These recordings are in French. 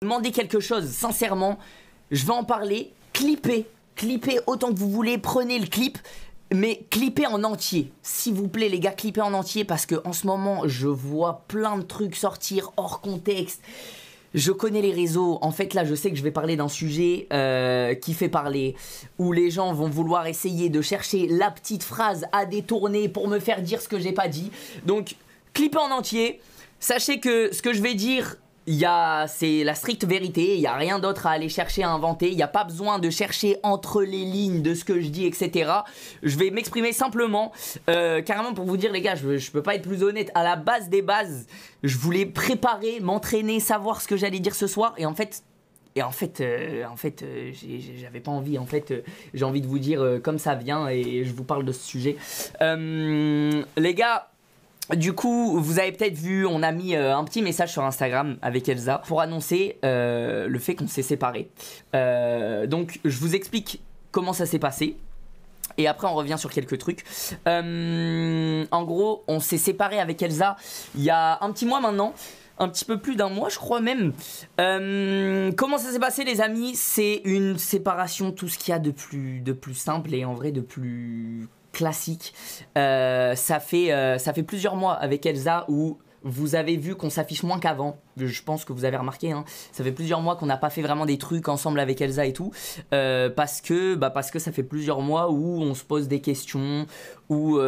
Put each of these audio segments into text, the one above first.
Demandez quelque chose, sincèrement, je vais en parler, clippez autant que vous voulez, prenez le clip, mais clippez en entier, s'il vous plaît les gars, clippez en entier, parce que en ce moment, je vois plein de trucs sortir hors contexte. Je connais les réseaux, en fait là je sais que je vais parler d'un sujet qui fait parler, où les gens vont vouloir essayer de chercher la petite phrase à détourner pour me faire dire ce que j'ai pas dit. Donc clippez en entier, sachez que ce que je vais dire, c'est la stricte vérité, il n'y a rien d'autre à aller chercher à inventer, il n'y a pas besoin de chercher entre les lignes de ce que je dis, etc. Je vais m'exprimer simplement, carrément pour vous dire les gars, je peux pas être plus honnête, à la base des bases, je voulais préparer, m'entraîner, savoir ce que j'allais dire ce soir, et en fait, j'avais pas envie, j'ai envie de vous dire comme ça vient, et je vous parle de ce sujet. Les gars, du coup, vous avez peut-être vu, on a mis un petit message sur Instagram avec Elsa pour annoncer le fait qu'on s'est séparés. Donc, je vous explique comment ça s'est passé. Et après, on revient sur quelques trucs. En gros, on s'est séparés avec Elsa il y a un petit mois maintenant. Un petit peu plus d'un mois, je crois même. Comment ça s'est passé, les amis? C'est une séparation, tout ce qu'il y a de plus simple et en vrai de plus classique. Ça fait plusieurs mois avec Elsa où vous avez vu qu'on s'affiche moins qu'avant. Je pense que vous avez remarqué, hein. Ça fait plusieurs mois qu'on n'a pas fait vraiment des trucs ensemble avec Elsa et tout. Parce que ça fait plusieurs mois où on se pose des questions, où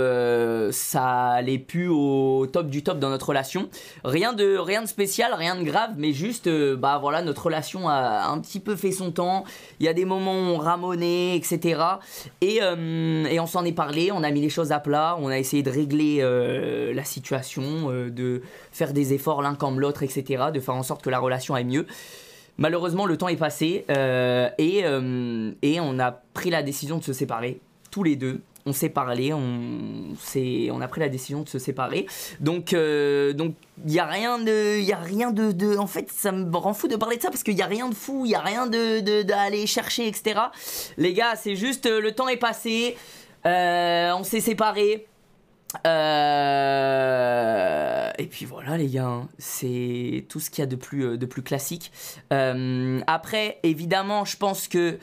ça allait plus au top du top dans notre relation. Rien de spécial, rien de grave, mais juste, voilà, notre relation a un petit peu fait son temps. Il y a des moments où on ramonait, etc. Et on s'en est parlé, on a mis les choses à plat, on a essayé de régler la situation, de faire des efforts l'un comme l'autre, etc., de faire en sorte que la relation aille mieux. Malheureusement, le temps est passé et on a pris la décision de se séparer, tous les deux. On s'est parlé, on a pris la décision de se séparer. Donc il y a rien de en fait, ça me rend fou de parler de ça parce qu'il y a rien de fou, il y a rien d'aller chercher, etc. Les gars, c'est juste le temps est passé, on s'est séparés. Et puis voilà les gars, hein, c'est tout ce qu'il y a de plus classique. Après, évidemment, je pense que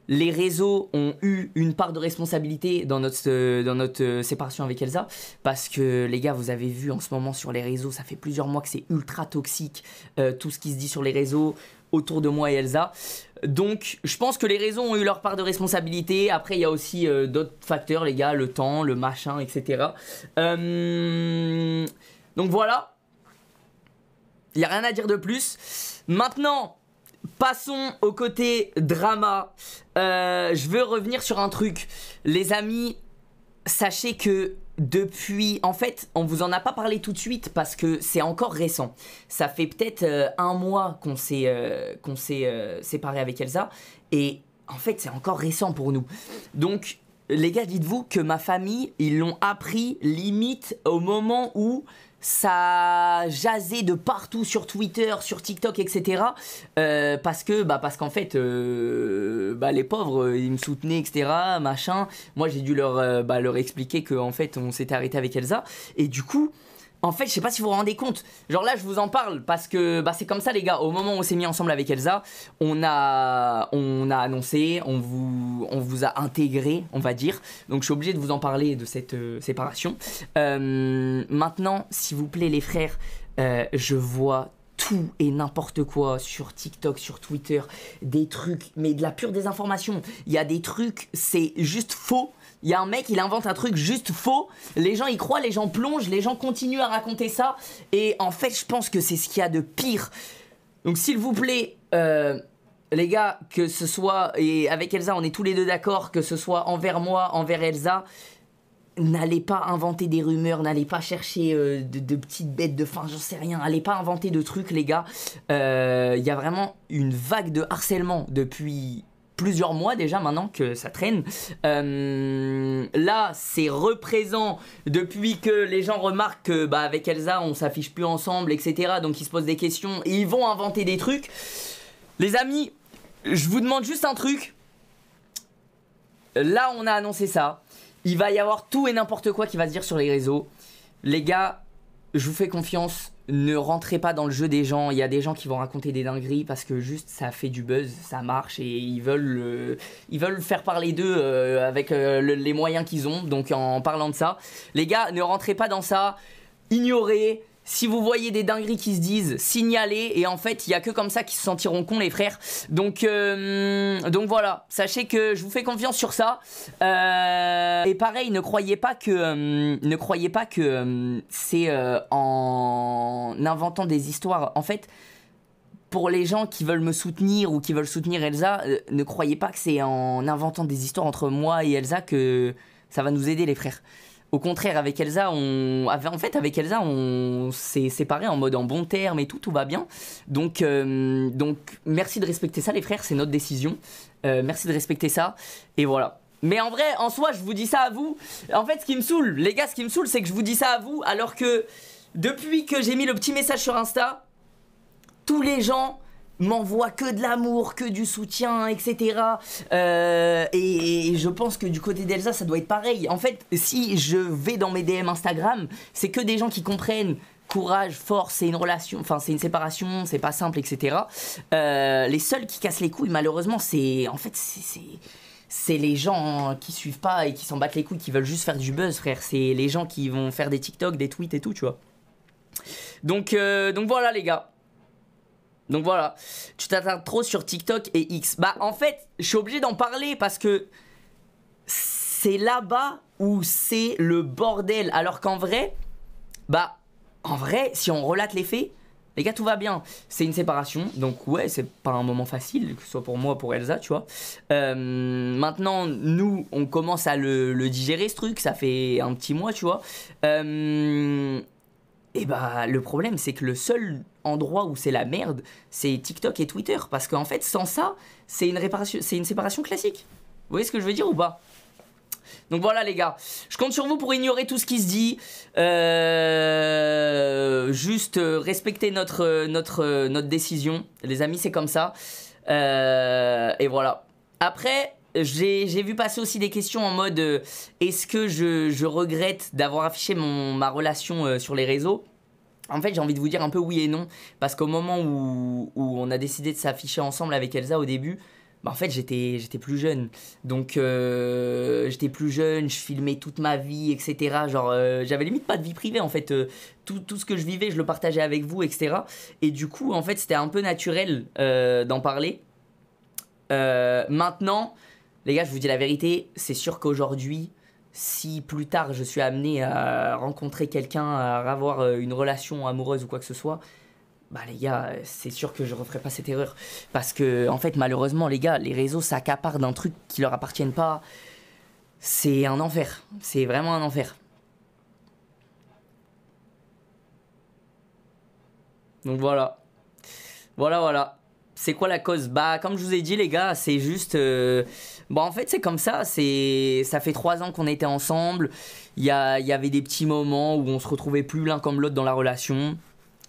les réseaux ont eu une part de responsabilité dans notre séparation avec Elsa. Parce que les gars, vous avez vu en ce moment sur les réseaux, ça fait plusieurs mois que c'est ultra toxique, tout ce qui se dit sur les réseaux autour de moi et Elsa. Donc je pense que les réseaux ont eu leur part de responsabilité. Après il y a aussi d'autres facteurs les gars, le temps, le machin, etc. Donc voilà, il n'y a rien à dire de plus. Maintenant, passons au côté drama. Je veux revenir sur un truc. Les amis, sachez que depuis, en fait, on vous en a pas parlé tout de suite parce que c'est encore récent. Ça fait peut-être un mois qu'on s'est séparé avec Elsa et en fait, c'est encore récent pour nous. Donc, les gars, dites-vous que ma famille, ils l'ont appris limite au moment où ça jasait de partout sur Twitter, sur TikTok, etc. Parce qu'en fait, les pauvres, ils me soutenaient, etc. Machin. Moi, j'ai dû leur expliquer qu'en fait, on s'était arrêté avec Elsa. Et du coup, en fait, je sais pas si vous vous rendez compte. Genre là, je vous en parle parce que c'est comme ça, les gars. Au moment où on s'est mis ensemble avec Elsa, on a annoncé, on vous a intégré, on va dire. Donc, je suis obligé de vous en parler de cette séparation. Maintenant, s'il vous plaît, les frères, je vois tout et n'importe quoi sur TikTok, sur Twitter, des trucs, mais de la pure désinformation. Il y a des trucs, c'est juste faux. Il y a un mec, il invente un truc juste faux. Les gens y croient, les gens plongent, les gens continuent à raconter ça. Et en fait, je pense que c'est ce qu'il y a de pire. Donc, s'il vous plaît, les gars, que ce soit, et avec Elsa, on est tous les deux d'accord, que ce soit envers moi, envers Elsa, n'allez pas inventer des rumeurs, n'allez pas chercher de petites bêtes de fin, j'en sais rien. Allez pas inventer de trucs, les gars. Il y a vraiment une vague de harcèlement depuis plusieurs mois déjà maintenant que ça traîne. Là, c'est représent depuis que les gens remarquent que avec Elsa, on s'affiche plus ensemble, etc. Donc ils se posent des questions et ils vont inventer des trucs. Les amis, je vous demande juste un truc. Là, on a annoncé ça. Il va y avoir tout et n'importe quoi qui va se dire sur les réseaux. Les gars, je vous fais confiance. ne rentrez pas dans le jeu des gens. Il y a des gens qui vont raconter des dingueries parce que juste ça fait du buzz, ça marche et ils veulent faire parler d'eux avec les moyens qu'ils ont. Donc en parlant de ça, les gars, ne rentrez pas dans ça, ignorez. Si vous voyez des dingueries qui se disent, signalez. Et en fait, il n'y a que comme ça qu'ils se sentiront cons, les frères. Donc voilà, sachez que je vous fais confiance sur ça. Et pareil, ne croyez pas que c'est en inventant des histoires. En fait, pour les gens qui veulent me soutenir ou qui veulent soutenir Elsa, ne croyez pas que c'est en inventant des histoires entre moi et Elsa que ça va nous aider, les frères. Au contraire, avec Elsa, on s'est séparés en mode en bon terme et tout va bien. Donc, merci de respecter ça, les frères, c'est notre décision. Merci de respecter ça. Et voilà. Mais en vrai, en soi, je vous dis ça à vous. En fait, ce qui me saoule, les gars, c'est que je vous dis ça à vous, alors que depuis que j'ai mis le petit message sur Insta, tous les gens m'envoie que de l'amour, que du soutien, etc. Et je pense que du côté d'Elsa, ça doit être pareil. En fait, si je vais dans mes DM Instagram, c'est que des gens qui comprennent courage, force, c'est une relation, enfin c'est une séparation, c'est pas simple, etc. Les seuls qui cassent les couilles, malheureusement, c'est les gens qui suivent pas et qui s'en battent les couilles, qui veulent juste faire du buzz, frère. C'est les gens qui vont faire des TikTok, des tweets et tout, tu vois. Donc voilà, les gars. Donc voilà, tu t'attardes trop sur TikTok et X. Bah en fait, je suis obligé d'en parler parce que c'est là-bas où c'est le bordel. Alors qu'en vrai, si on relate les faits, les gars, tout va bien. C'est une séparation, donc ouais, c'est pas un moment facile, que ce soit pour moi ou pour Elsa, tu vois. Maintenant, nous, on commence à le digérer, ce truc, ça fait un petit mois, tu vois. Et bah le problème c'est que le seul endroit où c'est la merde, c'est TikTok et Twitter. Parce qu'en fait sans ça, c'est une séparation classique. Vous voyez ce que je veux dire ou pas? Donc voilà les gars, je compte sur vous pour ignorer tout ce qui se dit. Juste respecter notre décision. Les amis, c'est comme ça. Et voilà. Après, j'ai vu passer aussi des questions en mode est-ce que je regrette d'avoir affiché ma relation sur les réseaux? En fait, j'ai envie de vous dire un peu oui et non. Parce qu'au moment où on a décidé de s'afficher ensemble avec Elsa au début, en fait, j'étais plus jeune. Donc, j'étais plus jeune, je filmais toute ma vie, etc. Genre, j'avais limite pas de vie privée, en fait. Tout ce que je vivais, je le partageais avec vous, etc. Et du coup, en fait, c'était un peu naturel d'en parler. Maintenant, les gars, je vous dis la vérité, c'est sûr qu'aujourd'hui, si plus tard je suis amené à rencontrer quelqu'un, à avoir une relation amoureuse ou quoi que ce soit, bah les gars, c'est sûr que je referai pas cette erreur. Parce que, en fait, malheureusement, les gars, les réseaux s'accaparent d'un truc qui leur appartiennent pas. C'est un enfer. C'est vraiment un enfer. Donc voilà. Voilà. C'est quoi la cause? Bah comme je vous ai dit les gars, c'est juste bon en fait c'est comme ça, ça fait 3 ans qu'on était ensemble. Il y avait des petits moments où on se retrouvait plus l'un comme l'autre dans la relation.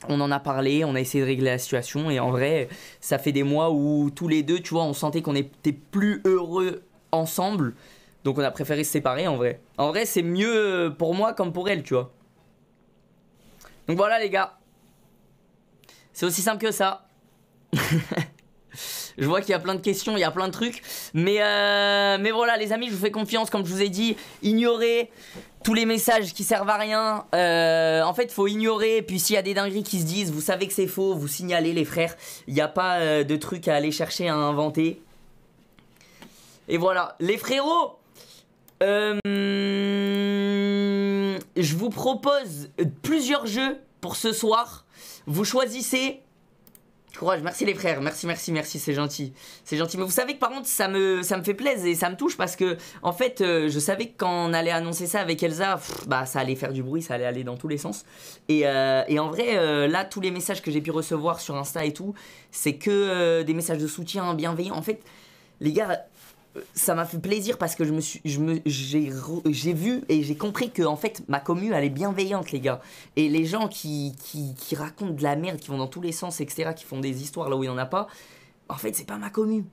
On en a parlé, on a essayé de régler la situation et en vrai, ça fait des mois où tous les deux, tu vois, on sentait qu'on était plus heureux ensemble. Donc on a préféré se séparer en vrai. En vrai, c'est mieux pour moi comme pour elle, tu vois. Donc voilà les gars. C'est aussi simple que ça. Je vois qu'il y a plein de questions, il y a plein de trucs. Mais voilà les amis, je vous fais confiance, comme je vous ai dit. Ignorez tous les messages qui servent à rien. En fait, faut ignorer. Puis s'il y a des dingueries qui se disent, vous savez que c'est faux, vous signalez les frères. Il n'y a pas de trucs à aller chercher, à inventer. Et voilà, les frérots, je vous propose plusieurs jeux pour ce soir. Vous choisissez. Courage, merci les frères, merci, c'est gentil. C'est gentil, mais vous savez que par contre ça me fait plaisir et ça me touche parce que en fait je savais que quand on allait annoncer ça avec Elsa, bah ça allait faire du bruit, ça allait aller dans tous les sens. Et en vrai là tous les messages que j'ai pu recevoir sur Insta et tout, c'est que des messages de soutien bienveillants. En fait les gars, ça m'a fait plaisir parce que j'ai vu et j'ai compris que en fait ma commu elle est bienveillante les gars. Et les gens qui racontent de la merde, qui vont dans tous les sens, etc., qui font des histoires là où il n'y en a pas, en fait c'est pas ma commu.